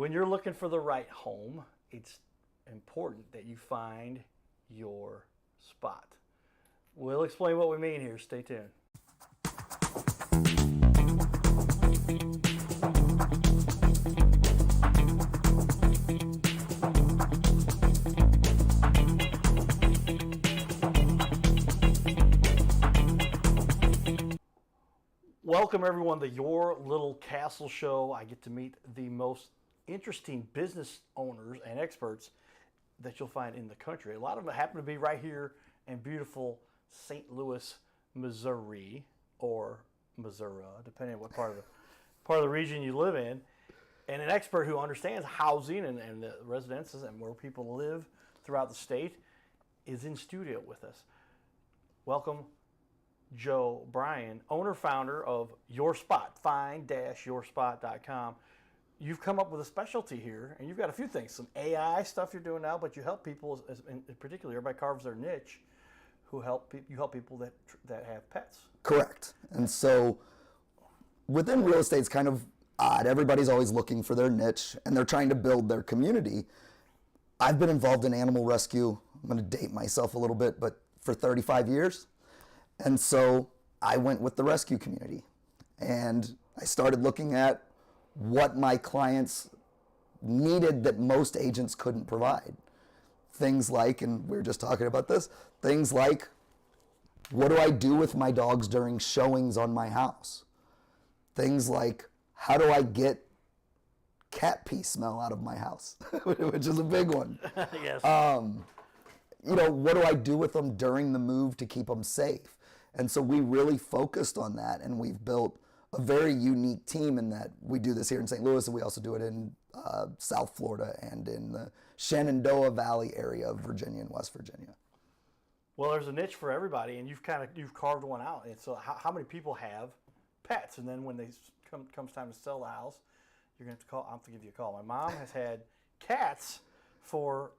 When you're looking for the right home, it's important that you find your spot. We'll explain what we mean here. Stay tuned. Welcome everyone to Your Little Castle Show. I get to meet the most interesting business owners and experts that you'll find in the country. A lot of them happen to be right here in beautiful St. Louis, Missouri, or Missouri, depending on what part of the region you live in. And an expert who understands housing and the residences and where people live throughout the state is in studio with us. Welcome, Joe Bryan, owner-founder of Your Spot, find-yourspot.com. You've come up with a specialty here, and you've got a few things. Some AI stuff you're doing now, but you help people, in particular, everybody carves their niche, you help people that have pets. Correct. And so within real estate, it's kind of odd. Everybody's always looking for their niche, and they're trying to build their community. I've been involved in animal rescue. I'm going to date myself a little bit, but for 35 years. And so I went with the rescue community, and I started looking at what my clients needed that most agents couldn't provide. Things like, and we were just talking about this, things like, what do I do with my dogs during showings on my house? Things like, how do I get cat pee smell out of my house, which is a big one. Yes. What do I do with them during the move to keep them safe? And so we really focused on that, and we've built a very unique team in that we do this here in St. Louis, and we also do it in South Florida and in the Shenandoah Valley area of Virginia and West Virginia. Well, there's a niche for everybody, and you've carved one out. And so, how many people have pets? And then when comes time to sell the house, you're going to have to call. I'm going to give you a call. My mom has had cats for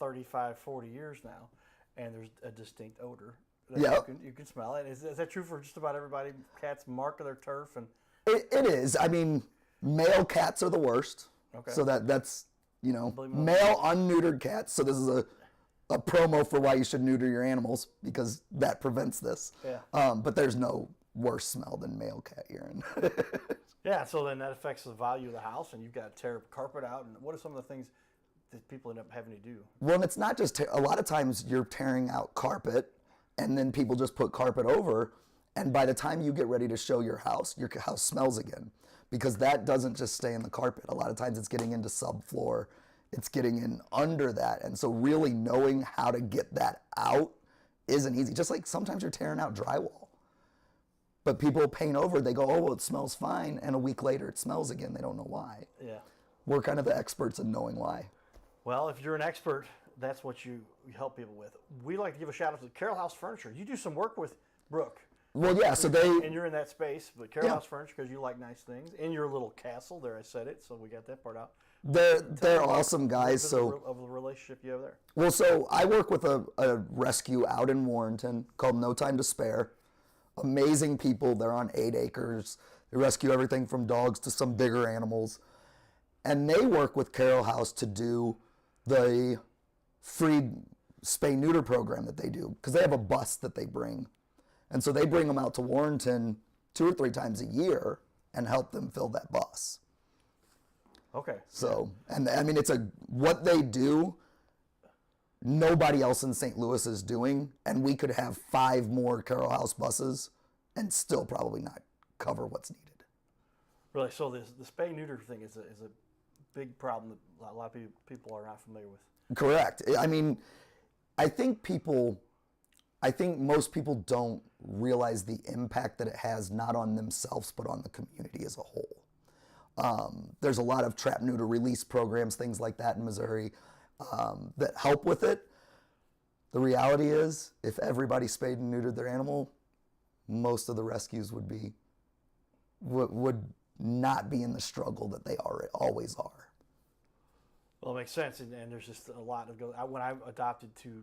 35, 40 years now, and there's a distinct odor. Yeah, you can smell it. Is that true for just about everybody? Cats mark their turf, and it is. I mean, male cats are the worst. Okay. So that's male unneutered cats. So this is a promo for why you should neuter your animals, because that prevents this. Yeah. But there's no worse smell than male cat urine. Yeah. So then that affects the value of the house, and you've got to tear carpet out. And what are some of the things that people end up having to do? Well, and it's not just a lot of times you're tearing out carpet, and then people just put carpet over, and by the time you get ready to show your house smells again, because that doesn't just stay in the carpet. A lot of times it's getting into subfloor, it's getting in under that, and so really knowing how to get that out isn't easy. Just like sometimes you're tearing out drywall, but people paint over, they go, oh, well, it smells fine, and a week later it smells again. They don't know why. Yeah. We're kind of the experts in knowing why. Well, if you're an expert, that's what you help people with. We like to give a shout out to Carroll House Furniture. You do some work with Brooke. Well, yeah, so and you're in that space, but Carroll Yeah. House Furniture, because you like nice things. In your little castle, there I said it, so we got that part out. They're awesome guys. So of the relationship you have there. Well, so I work with a rescue out in Warrenton called No Time to Spare. Amazing people. They're on 8 acres. They rescue everything from dogs to some bigger animals. And they work with Carroll House to do the free spay-neuter program that they do, because they have a bus that they bring. And so they bring them out to Warrenton 2 or 3 times a year and help them fill that bus. Okay. So, and I mean, what they do, nobody else in St. Louis is doing, and we could have 5 more Carroll House buses and still probably not cover what's needed. Really, so the spay-neuter thing is a big problem that a lot of people are not familiar with. Correct. I mean, I think most people don't realize the impact that it has, not on themselves, but on the community as a whole. There's a lot of trap, neuter, release programs, things like that in Missouri that help with it. The reality is, if everybody spayed and neutered their animal, most of the rescues would not be in the struggle that they always are. Well, it makes sense, and there's just a lot of go. When I adopted 2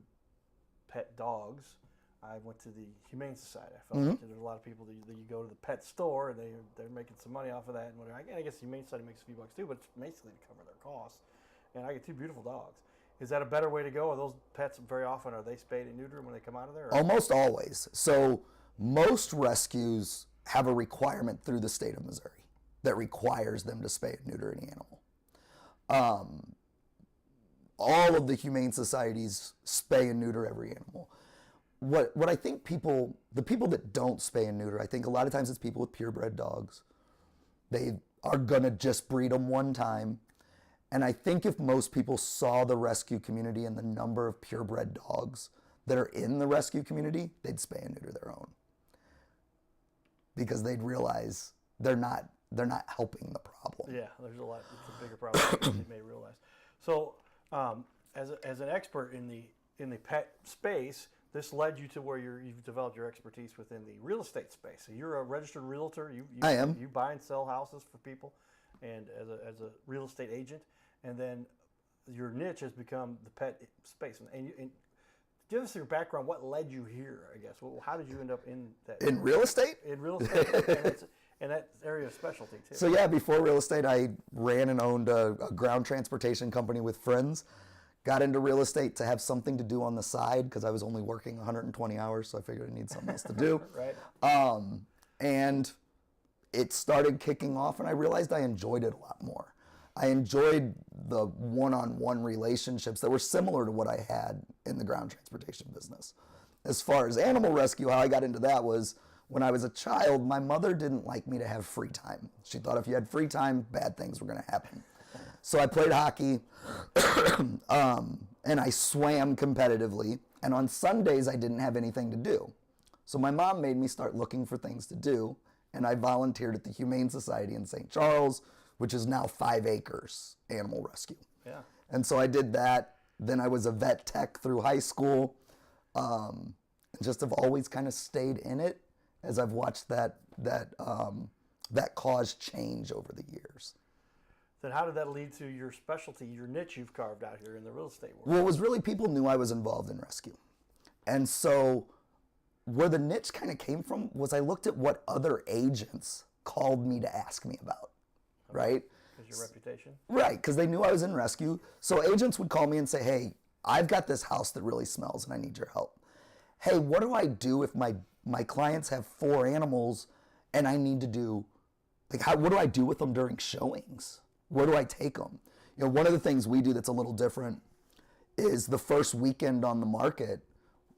pet dogs, I went to the Humane Society. I felt like there's a lot of people that you go to the pet store and they're making some money off of that and whatever. I guess the Humane Society makes a few bucks too, but it's basically to cover their costs. And I get 2 beautiful dogs. Is that a better way to go? Are those pets very often, are they spayed and neutered when they come out of there? Or? Almost always. So most rescues have a requirement through the state of Missouri that requires them to spay and neuter any animal. All of the humane societies spay and neuter every animal. What I think the people that don't spay and neuter, I think a lot of times it's people with purebred dogs. They are gonna just breed them one time. And I think if most people saw the rescue community and the number of purebred dogs that are in the rescue community, they'd spay and neuter their own. Because they'd realize they're not helping the problem. Yeah, there's a lot. It's a bigger problem than they may realize. So, as an expert in the pet space, this led you to where you've developed your expertise within the real estate space. So you're a registered realtor. I am. You buy and sell houses for people, and as a real estate agent, and then your niche has become the pet space. And give us your background. What led you here? I guess. Well, how did you end up in that? In real estate? In real estate, and that area of specialty too. So yeah, before real estate, I ran and owned a ground transportation company with friends. Got into real estate to have something to do on the side because I was only working 120 hours, so I figured I need something else to do. Right. And it started kicking off, and I realized I enjoyed it a lot more. I enjoyed the one-on-one relationships that were similar to what I had in the ground transportation business. As far as animal rescue, how I got into that was when I was a child, my mother didn't like me to have free time. She thought if you had free time, bad things were going to happen. So I played hockey, and I swam competitively. And on Sundays, I didn't have anything to do. So my mom made me start looking for things to do, and I volunteered at the Humane Society in St. Charles, which is now 5 acres animal rescue. Yeah. And so I did that. Then I was a vet tech through high school, and just have always kind of stayed in it as I've watched that cause change over the years. Then how did that lead to your specialty, your niche you've carved out here in the real estate world? Well, it was really people knew I was involved in rescue. And so where the niche kind of came from was I looked at what other agents called me to ask me about, right? Because your reputation? Right, because they knew I was in rescue. So agents would call me and say, hey, I've got this house that really smells and I need your help. Hey, what do I do if my clients have 4 animals and I need to do, what do I do with them during showings? Where do I take them? You know, one of the things we do that's a little different is the first weekend on the market,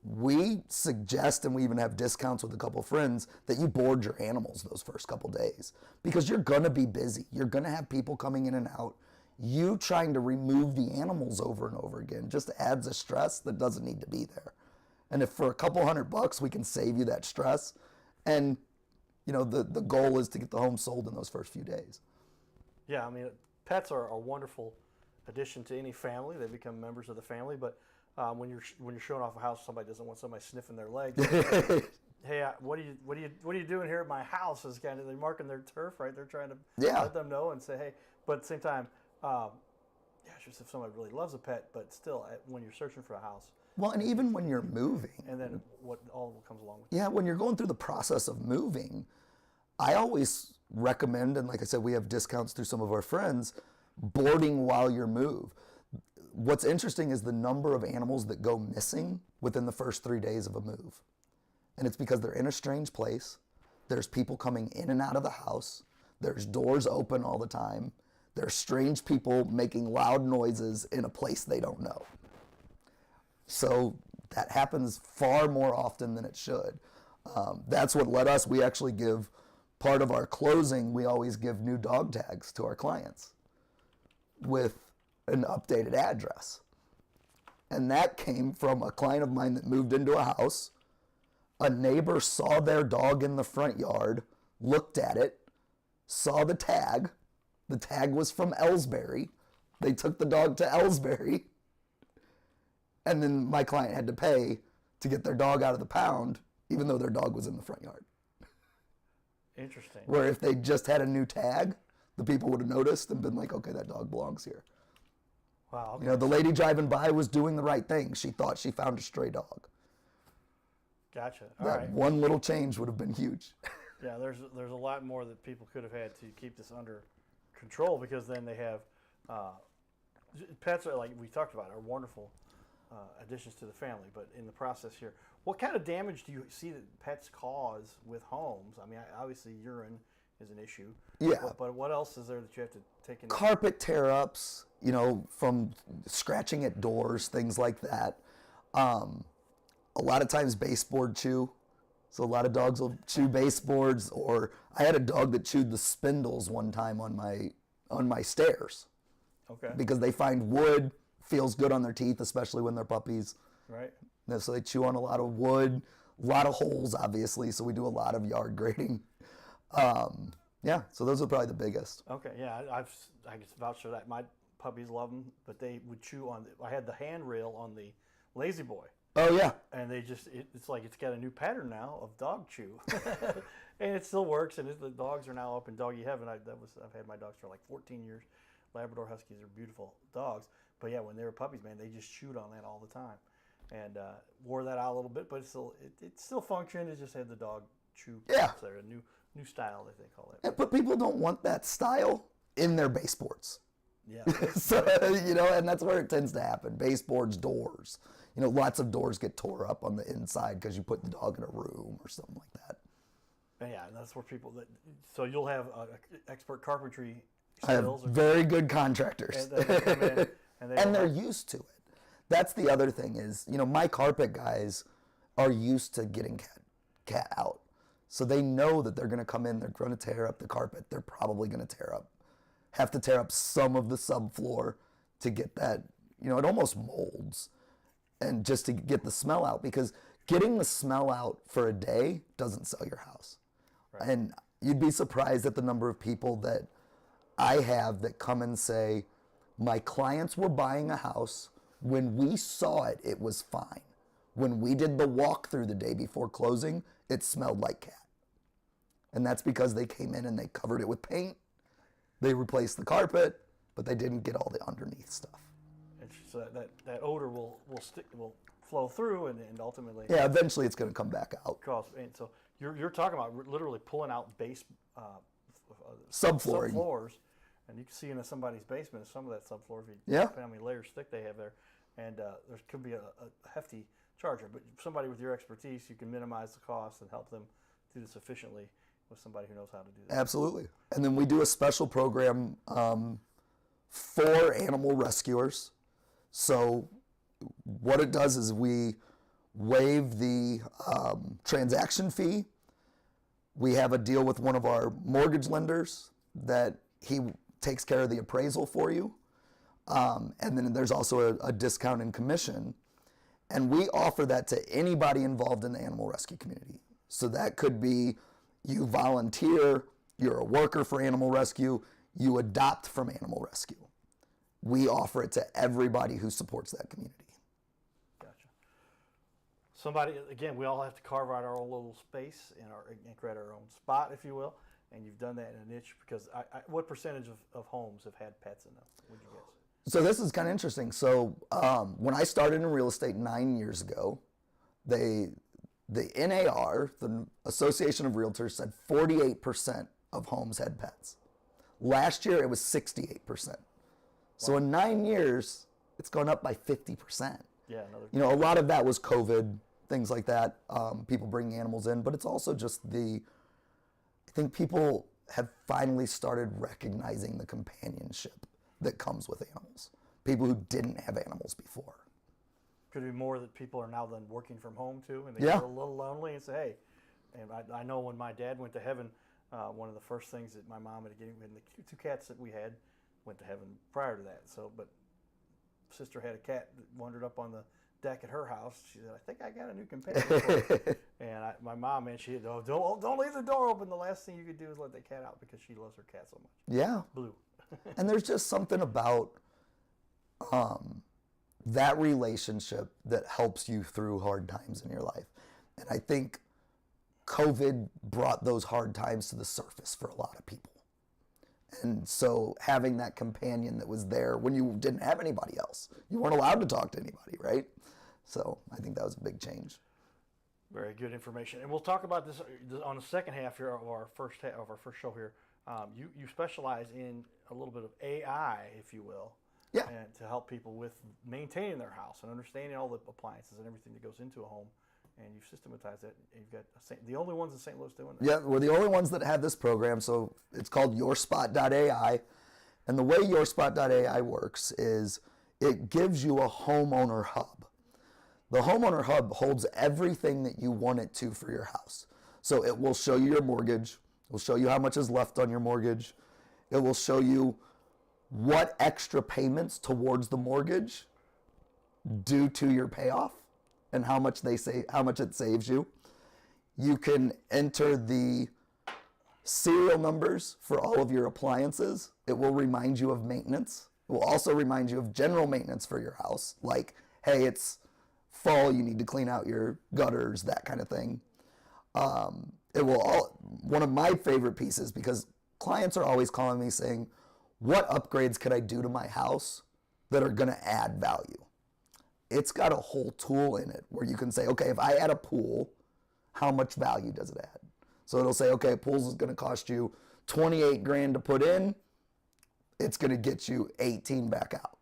we suggest, and we even have discounts with a couple friends, that you board your animals those first couple days because you're gonna be busy. You're gonna have people coming in and out. You trying to remove the animals over and over again just adds a stress that doesn't need to be there. And if for a couple $100 we can save you that stress, and you know the goal is to get the home sold in those first few days. Yeah, I mean, pets are a wonderful addition to any family. They become members of the family. But when you're showing off a house, somebody doesn't want somebody sniffing their legs. Hey, what are you doing here at my house? Is kind of they're marking their turf, right? They're trying to let them know and say, hey. But at the same time, it's just if somebody really loves a pet, but still, when you're searching for a house. Well, and even when you're moving. And then what comes along with it. Yeah, when you're going through the process of moving, I always recommend, and like I said, we have discounts through some of our friends, boarding while you move. What's interesting is the number of animals that go missing within the first 3 days of a move. And it's because they're in a strange place. There's people coming in and out of the house. There's doors open all the time. There's strange people making loud noises in a place they don't know. So that happens far more often than it should. That's what led us, we actually give part of our closing, we always give new dog tags to our clients with an updated address. And that came from a client of mine that moved into a house. A neighbor saw their dog in the front yard, looked at it, saw the tag. The tag was from Ellsbury. They took the dog to Ellsbury. And then my client had to pay to get their dog out of the pound, even though their dog was in the front yard. Interesting. Where if they just had a new tag, the people would have noticed and been like, okay, that dog belongs here. Wow. Okay. You know, the lady driving by was doing the right thing. She thought she found a stray dog. Gotcha. All That right. one little change would have been huge. Yeah, there's a lot more that people could have had to keep this under control, because then they have pets are, like we talked about, are wonderful additions to the family. But in the process here, what kind of damage do you see that pets cause with homes? I mean, obviously urine is an issue. Yeah. But what else is there that you have to take into? Carpet tear-ups, from scratching at doors, things like that. A lot of times baseboard chew. So a lot of dogs will chew baseboards, or I had a dog that chewed the spindles one time on my stairs. Okay. Because they find wood feels good on their teeth, especially when they're puppies. Right. And so they chew on a lot of wood, a lot of holes, obviously. So we do a lot of yard grading. Yeah, so those are probably the biggest. Okay. Yeah, I can vouch for that. My puppies love them, but they would chew on. I had the handrail on the Lazy Boy. Oh yeah. And they just, it's like it's got a new pattern now of dog chew. And it still works, and the dogs are now up in doggy heaven. I've had my dogs for like 14 years. Labrador Huskies are beautiful dogs. But yeah, when they were puppies, man, they just chewed on that all the time. And wore that out a little bit, but it still functioned. It just had the dog chew. Yeah. There, a new style, that they call it. Yeah, but people don't want that style in their baseboards. Yeah. So, and that's where it tends to happen. Baseboards, doors. Lots of doors get tore up on the inside because you put the dog in a room or something like that. Yeah, and that's where so you'll have expert carpentry I have skills. very good contractors. And they come in, and they're used to it. That's the other thing is, my carpet guys are used to getting cat out. So they know that they're going to come in, they're going to tear up the carpet. They're probably going to have to tear up some of the subfloor to get that, it almost molds. And just to get the smell out, because getting the smell out for a day doesn't sell your house. Right. And you'd be surprised at the number of people that I have that come and say, my clients were buying a house. When we saw it, it was fine. When we did the walkthrough the day before closing, it smelled like cat. And that's because they came in and they covered it with paint. They replaced the carpet, but they didn't get all the underneath stuff. So that odor will flow through, and ultimately. Yeah, eventually it's going to come back out. And so you're talking about literally pulling out base subflooring, and you can see in somebody's basement some of that subfloor. If you yeah. How many layers thick they have there, and there could be a hefty charge. But somebody with your expertise, you can minimize the cost and help them do this efficiently with somebody who knows how to do that. Absolutely. And then we do a special program for animal rescuers. So what it does is we waive the transaction fee. We have a deal with one of our mortgage lenders that he takes care of the appraisal for you. And then there's also a discount in commission. And we offer that to anybody involved in the animal rescue community. So that could be you volunteer, you're a worker for animal rescue, you adopt from animal rescue. We offer it to everybody who supports that community. Gotcha. Somebody, again, we all have to carve out our own little space and create our own spot, if you will. And you've done that in a niche, because what percentage of homes have had pets in them, would you guess? So this is kind of interesting. So when I started in real estate 9 years ago, the NAR, the Association of Realtors, said 48% of homes had pets. Last year, it was 68%. So in 9 years, it's gone up by 50%. Yeah, a lot of that was COVID, things like that, people bringing animals in, but it's also just I think people have finally started recognizing the companionship that comes with animals. People who didn't have animals before. Could it be more that people are now then working from home too, and they Yeah. get a little lonely and say, hey, and I know when my dad went to heaven, one of the first things that my mom had given, and the two cats that we had went to heaven prior to that. So, but sister had a cat that wandered up on the deck at her house. She said, I think I got a new companion for you. And my mom, man, she said, oh, don't leave the door open. The last thing you could do is let that cat out, because she loves her cat so much. Yeah. Blue. And there's just something about that relationship that helps you through hard times in your life. And I think COVID brought those hard times to the surface for a lot of people. And so having that companion that was there when you didn't have anybody else, you weren't allowed to talk to anybody, right? So I think that was a big change. Very good information, and we'll talk about this on the second half here of our first show here. You specialize in a little bit of AI, if you will, Yeah. and to help people with maintaining their house and understanding all the appliances and everything that goes into a home. And you've systematized that. And you've got the only ones in St. Louis doing that. Yeah, we're the only ones that have this program. So it's called YourSpot.ai. And the way YourSpot.ai works is it gives you a homeowner hub. The homeowner hub holds everything that you want it to for your house. So it will show you your mortgage. It will show you how much is left on your mortgage. It will show you what extra payments towards the mortgage due to your payoff and how much it saves you. You can enter the serial numbers for all of your appliances. It will remind you of maintenance. It will also remind you of general maintenance for your house, like, hey, it's fall, you need to clean out your gutters, that kind of thing. One of my favorite pieces, because clients are always calling me saying, what upgrades could I do to my house that are going to add value? It's got a whole tool in it where you can say, okay, if I add a pool, how much value does it add? So it'll say, okay, pools is going to cost you 28 grand to put in. It's going to get you 18 back out.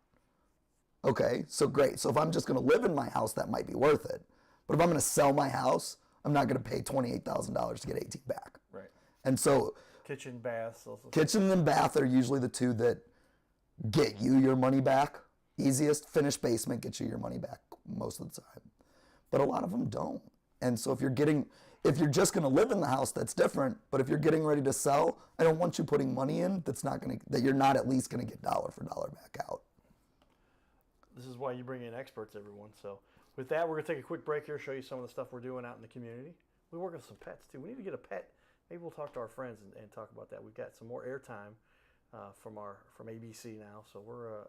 Okay, so great. So if I'm just going to live in my house, that might be worth it. But if I'm going to sell my house, I'm not going to pay $28,000 to get 18 back. Right. And so kitchen, bath. Kitchen and bath are usually the two that get you your money back. Easiest. Finished basement gets you your money back most of the time. But a lot of them don't. And so if you're just going to live in the house, that's different. But if you're getting ready to sell, I don't want you putting money in that you're not at least going to get dollar for dollar back out. This is why you bring in experts, everyone. So with that, we're going to take a quick break here, show you some of the stuff we're doing out in the community. We work with some pets, too. We need to get a pet. Maybe we'll talk to our friends and talk about that. We've got some more airtime from ABC now, so we're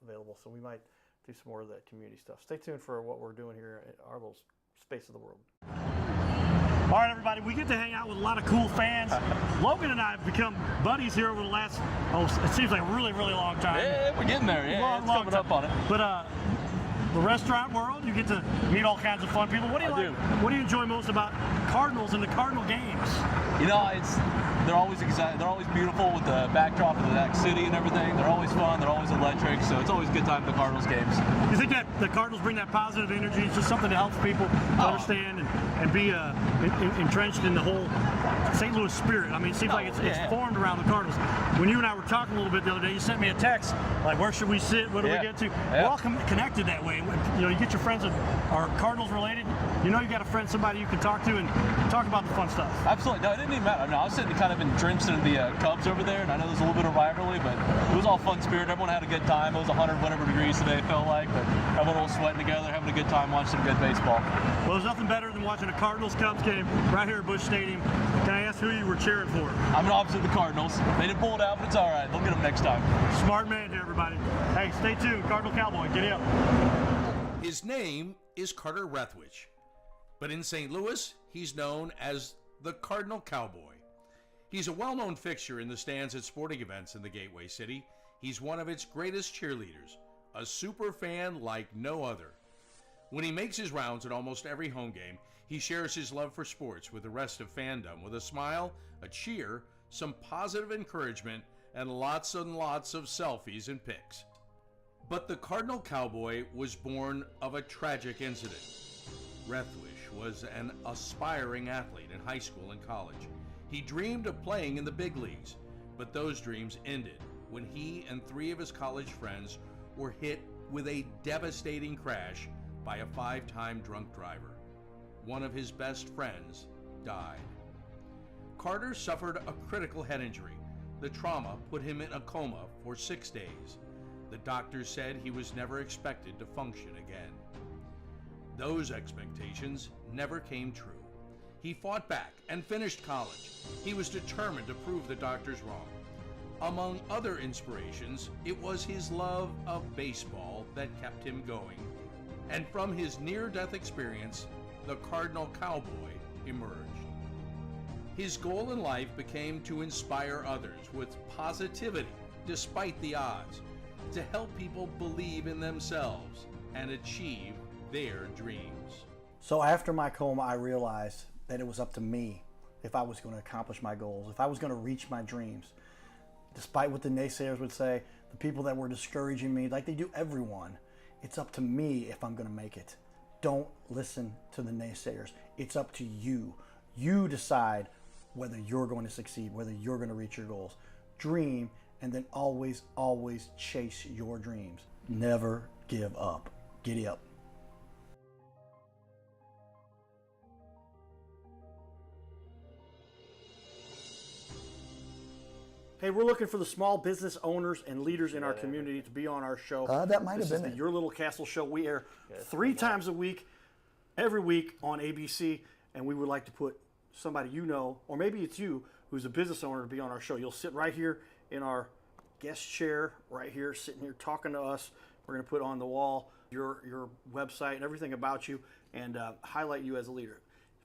available. So we might do some more of that community stuff. Stay tuned for what we're doing here at our little space of the world. All right, everybody, we get to hang out with a lot of cool fans. Logan and I have become buddies here over the last, it seems like a really, really long time. Yeah, we're getting there. Yeah, it's coming up on it. But the restaurant world, you get to meet all kinds of fun people. What do you What do you enjoy most about Cardinals and the Cardinal games? You know, they're always exciting. They're always beautiful with the backdrop of the next city and everything. They're always fun. They're always electric. So it's always a good time at the Cardinals games. You think that the Cardinals bring that positive energy? It's just something that helps people understand and be entrenched in the whole St. Louis spirit. I mean, it seems like it's formed around the Cardinals. When you and I were talking a little bit the other day, you sent me a text like, where should we sit? What do we get to? We're all connected that way. You know, you get your friends that are Cardinals related. You know, you got a friend, somebody you can talk to and talk about the fun stuff. Absolutely. No, it didn't even matter. I mean, I was sitting kind of entrenched in the Cubs over there, and I know there's a little bit of rivalry, but it was all fun spirit. Everyone had a good time. It was 100 whatever degrees today, it felt like, but everyone was sweating together, having a good time, watching some good baseball. Well, there's nothing better than watching a Cardinals-Cubs game right here at Busch Stadium. Can I ask who you were cheering for? I'm obviously the Cardinals. They didn't pull it out, but it's all right. They'll get them next time. Smart man here, everybody. Hey, stay tuned. Cardinal Cowboy, get up. His name is Carter Rethwich, but in St. Louis, he's known as the Cardinal Cowboy. He's a well-known fixture in the stands at sporting events in the Gateway City. He's one of its greatest cheerleaders, a super fan like no other. When he makes his rounds at almost every home game, he shares his love for sports with the rest of fandom with a smile, a cheer, some positive encouragement, and lots of selfies and pics. But the Cardinal Cowboy was born of a tragic incident. Rethwich was an aspiring athlete in high school and college. He dreamed of playing in the big leagues, but those dreams ended when he and 3 of his college friends were hit with a devastating crash by a 5-time drunk driver. One of his best friends died. Carter suffered a critical head injury. The trauma put him in a coma for 6 days. The doctors said he was never expected to function again. Those expectations never came true. He fought back and finished college. He was determined to prove the doctors wrong. Among other inspirations, it was his love of baseball that kept him going. And from his near-death experience, the Cardinal Cowboy emerged. His goal in life became to inspire others with positivity despite the odds, to help people believe in themselves and achieve their dreams. So after my coma, I realized that it was up to me if I was going to accomplish my goals, if I was going to reach my dreams. Despite what the naysayers would say, the people that were discouraging me, like they do everyone, it's up to me if I'm going to make it. Don't listen to the naysayers. It's up to you. You decide whether you're going to succeed, whether you're going to reach your goals. Dream, and then always, always chase your dreams. Never give up. Giddy up. Hey, we're looking for the small business owners and leaders in our community to be on our show. That might have This been is the it. Your Little Castle show. We air 3 times a week, every week on ABC, and we would like to put somebody you know, or maybe it's you, who's a business owner to be on our show. You'll sit right here in our guest chair, right here, sitting here talking to us. We're going to put on the wall your website and everything about you, and highlight you as a leader.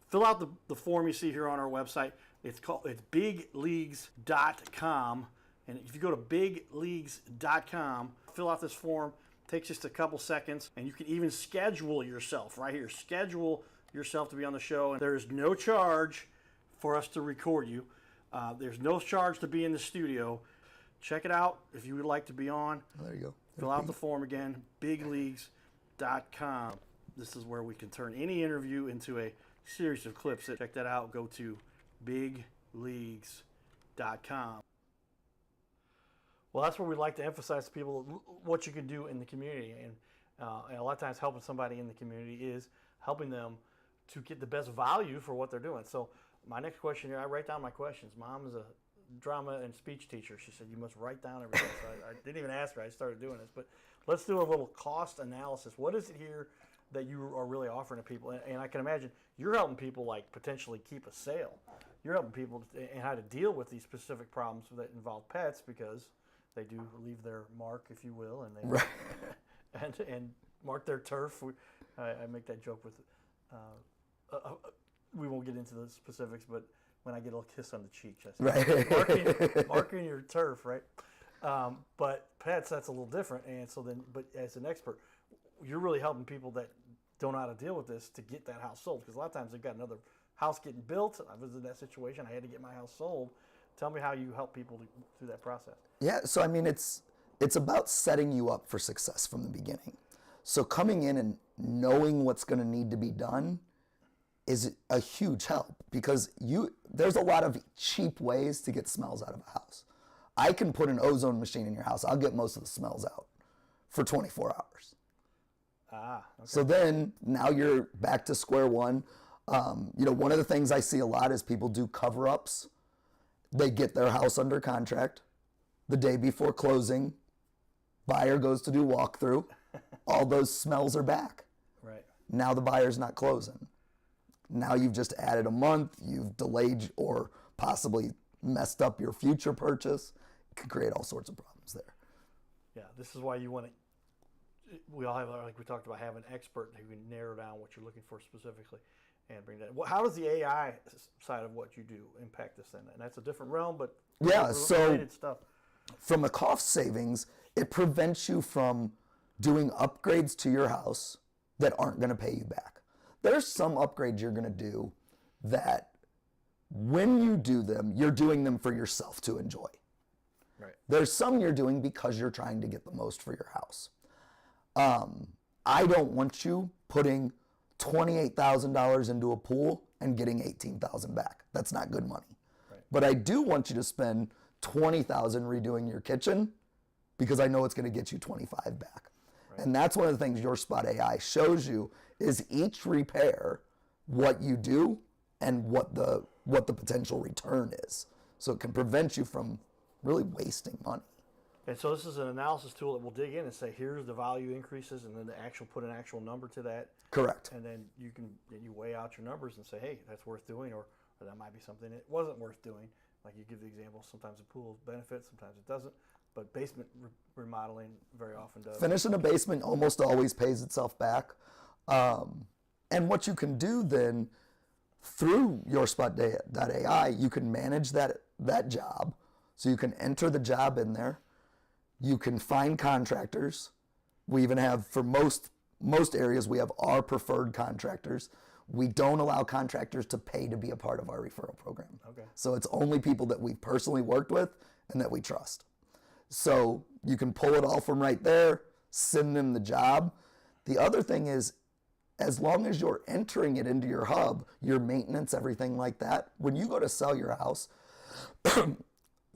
Fill out the form you see here on our website. It's bigleagues.com, and if you go to bigleagues.com, fill out this form. It takes just a couple seconds, and you can even schedule yourself right here. Schedule yourself to be on the show, and there is no charge for us to record you. There's no charge to be in the studio. Check it out if you would like to be on. There you go. Fill out the form again, bigleagues.com. This is where we can turn any interview into a series of clips. Check that out. Go to bigleagues.com. Well, that's where we like to emphasize to people what you can do in the community. And a lot of times helping somebody in the community is helping them to get the best value for what they're doing. So my next question here, I write down my questions. Mom is a drama and speech teacher. She said, you must write down everything. So I didn't even ask her. I started doing this. But let's do a little cost analysis. What is it here that you are really offering to people? And I can imagine you're helping people like potentially keep a sale. You're helping people and how to deal with these specific problems that involve pets, because they do leave their mark, if you will, and they and mark their turf. I make that joke with. We won't get into the specifics, but when I get a little kiss on the cheek, I say, marking your turf, right? But pets, that's a little different, and so then, but as an expert, you're really helping people that don't know how to deal with this to get that house sold, because a lot of times they've got another house getting built. I was in that situation. I had to get my house sold. Tell me how you help people through that process. Yeah, so I mean, it's about setting you up for success from the beginning. So coming in and knowing what's going to need to be done is a huge help, because there's a lot of cheap ways to get smells out of a house. I can put an ozone machine in your house. I'll get most of the smells out for 24 hours. Okay. So then now you're back to square one. One of the things I see a lot is people do cover-ups. They get their house under contract. The day before closing, buyer goes to do walkthrough. All those smells are back. Right. Now the buyer's not closing. Now you've just added a month. You've delayed or possibly messed up your future purchase. It could create all sorts of problems there. Yeah, this is why you want to. We all have, like we talked about, have an expert who can narrow down what you're looking for specifically and bring that. How does the AI side of what you do impact this then? And that's a different realm, but related stuff. From a cost savings, it prevents you from doing upgrades to your house that aren't going to pay you back. There's some upgrades you're going to do that when you do them, you're doing them for yourself to enjoy. Right. There's some you're doing because you're trying to get the most for your house. I don't want you putting $28,000 into a pool and getting $18,000 back. That's not good money. Right. But I do want you to spend $20,000 redoing your kitchen, because I know it's going to get you $25,000 back. Right. And that's one of the things your Spot AI shows you is each repair, what you do and what the potential return is. So it can prevent you from really wasting money. And so this is an analysis tool that will dig in and say, here's the value increases, and then put an actual number to that. Correct. And then you weigh out your numbers and say, hey, that's worth doing, or that might be something that wasn't worth doing. Like you give the example, sometimes a pool benefits, sometimes it doesn't. But basement remodeling very often does. Finishing a basement almost always pays itself back. And what you can do then through your Spot.ai, you can manage that job. So you can enter the job in there. You can find contractors. We even have, for most areas, we have our preferred contractors. We don't allow contractors to pay to be a part of our referral program. Okay. So it's only people that we've personally worked with and that we trust. So you can pull it all from right there, send them the job. The other thing is, as long as you're entering it into your hub, your maintenance, everything like that, when you go to sell your house,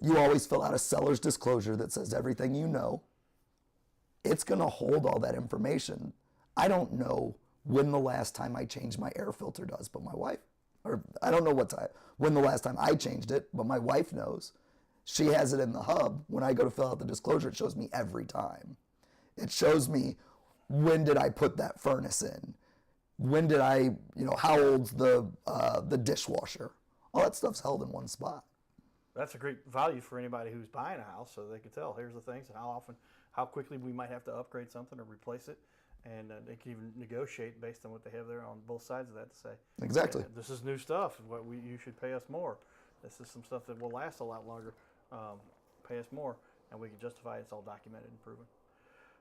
you always fill out a seller's disclosure that says everything you know. It's going to hold all that information. I don't know when the last time I changed my air filter does, but my wife, or I don't know when the last time I changed it, but my wife knows. She has it in the hub. When I go to fill out the disclosure, it shows me every time. It shows me when did I put that furnace in? When did I, how old's the dishwasher? All that stuff's held in one spot. That's a great value for anybody who's buying a house, so they can tell here's the things and how quickly we might have to upgrade something or replace it, and they can even negotiate based on what they have there on both sides of that to say Exactly. "Yeah, this is new stuff. You should pay us more. This is some stuff that will last a lot longer. Pay us more, and we can justify it. It's all documented and proven."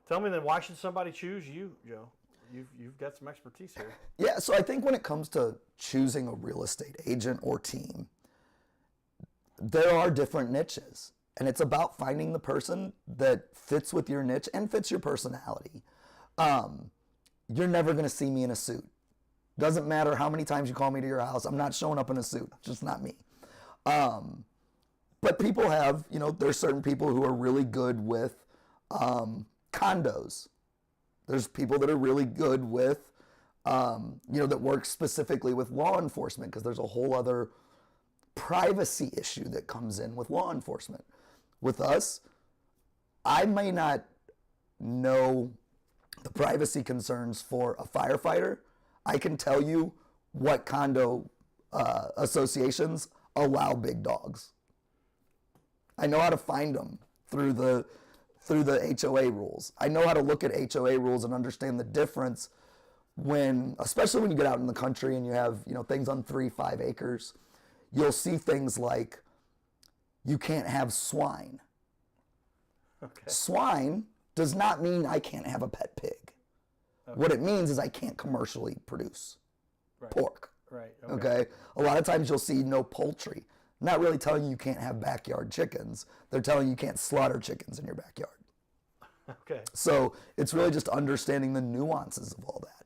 Tell me then, why should somebody choose you, Joe? You've got some expertise here. Yeah, so I think when it comes to choosing a real estate agent or team, there are different niches. And it's about finding the person that fits with your niche and fits your personality. You're never going to see me in a suit. Doesn't matter how many times you call me to your house. I'm not showing up in a suit. Just not me. But people have, there's certain people who are really good with condos. There's people that are really good with, that work specifically with law enforcement, because there's a whole other privacy issue that comes in with law enforcement. With us, I may not know the privacy concerns for a firefighter. I can tell you what condo associations allow big dogs. I know how to find them through the HOA rules. I know how to look at HOA rules and understand the difference especially when you get out in the country and you have, things on 3-5 acres. You'll see things like you can't have swine. Okay. Swine does not mean I can't have a pet pig. Okay. What it means is I can't commercially produce pork. Right. Okay. A lot of times you'll see no poultry. Not really telling you can't have backyard chickens. They're telling you can't slaughter chickens in your backyard. Okay. So it's really just understanding the nuances of all that.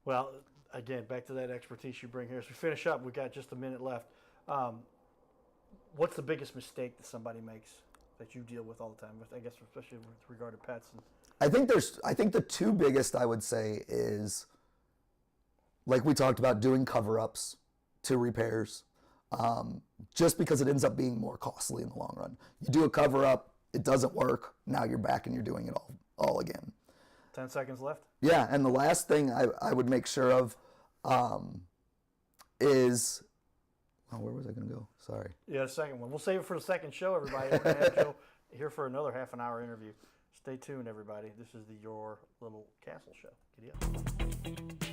Well, again, back to that expertise you bring here. As we finish up, we've got just a minute left. What's the biggest mistake that somebody makes that you deal with all the time? I guess especially with regard to pets. I think the two biggest I would say is, like we talked about, doing cover-ups to repairs. Just because it ends up being more costly in the long run. You do a cover-up, it doesn't work, now you're back and you're doing it all again. 10 seconds left? Yeah, and the last thing I would make sure of is, where was I going to go? Sorry. Yeah, the second one. We'll save it for the second show, everybody. We're going to have Joe here for another half an hour interview. Stay tuned, everybody. This is the Your Little Castle Show. Giddy up.